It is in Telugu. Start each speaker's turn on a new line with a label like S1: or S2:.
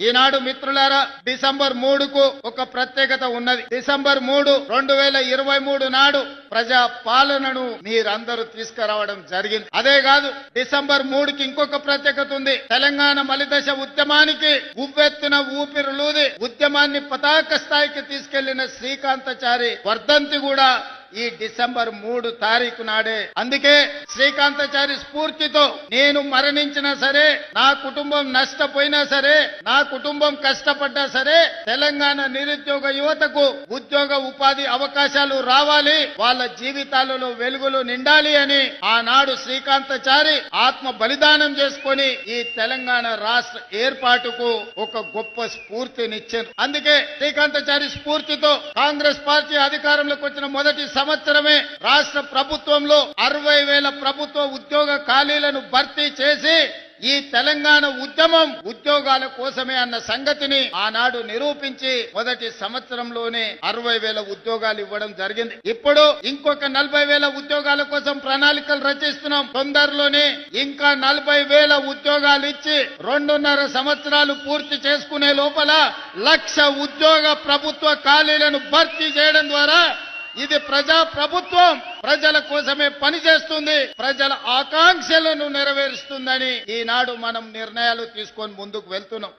S1: ఈనాడు మిత్రులారా డిసెంబర్ 3కు ఒక ప్రత్యేకత ఉన్నది. డిసెంబర్ 3 2023 నాడు ప్రజా పాలనను మీరందరూ తీసుకురావడం జరిగింది. అదే కాదు, డిసెంబర్ 3కి ఇంకొక ప్రత్యేకత ఉంది. తెలంగాణ మలిదశ ఉద్యమానికి ఉవ్వెత్తున ఊపిరులూది ఉద్యమాన్ని పతాక స్థాయికి తీసుకెళ్లిన శ్రీకాంతాచారి వర్ధంతి కూడా ఈ డిసెంబర్ 3 తారీఖు నాడే. అందుకే శ్రీకాంతాచారి స్ఫూర్తితో నేను మరణించినా సరే, నా కుటుంబం నష్టపోయినా సరే, నా కుటుంబం కష్టపడ్డా సరే, తెలంగాణ నిరుద్యోగ యువతకు ఉద్యోగ ఉపాధి అవకాశాలు రావాలి, వాళ్ళ జీవితాలలో వెలుగులు నిండాలి అని ఆనాడు శ్రీకాంతాచారి ఆత్మ బలిదానం చేసుకొని ఈ తెలంగాణ రాష్ట్ర ఏర్పాటుకు ఒక గొప్ప స్ఫూర్తినిచ్చారు. అందుకే శ్రీకాంతాచారి స్ఫూర్తితో కాంగ్రెస్ పార్టీ అధికారంలోకి వచ్చిన మొదటి సంవత్సరమే రాష్ట్ర ప్రభుత్వంలో 60,000 ప్రభుత్వ ఉద్యోగ ఖాళీలను భర్తీ చేసి ఈ తెలంగాణ ఉద్యమం ఉద్యోగాల కోసమే అన్న సంగతిని ఆనాడు నిరూపించి మొదటి సంవత్సరంలోనే 60,000 ఉద్యోగాలు ఇవ్వడం జరిగింది. ఇప్పుడు ఇంకొక 40,000 ఉద్యోగాల కోసం ప్రణాళికలు రచిస్తున్నాం. తొందరలోనే ఇంకా 40,000 ఉద్యోగాలు ఇచ్చి 2.5 సంవత్సరాలు పూర్తి చేసుకునే లోపల 1,00,000 ఉద్యోగ ప్రభుత్వ ఖాళీలను భర్తీ చేయడం ద్వారా ఇది ప్రజా ప్రభుత్వం ప్రజల కోసమే పనిచేస్తుంది, ప్రజల ఆకాంక్షలను నెరవేరుస్తుందని ఈనాడు మనం నిర్ణయాలు తీసుకొని ముందుకు వెళ్తున్నాం.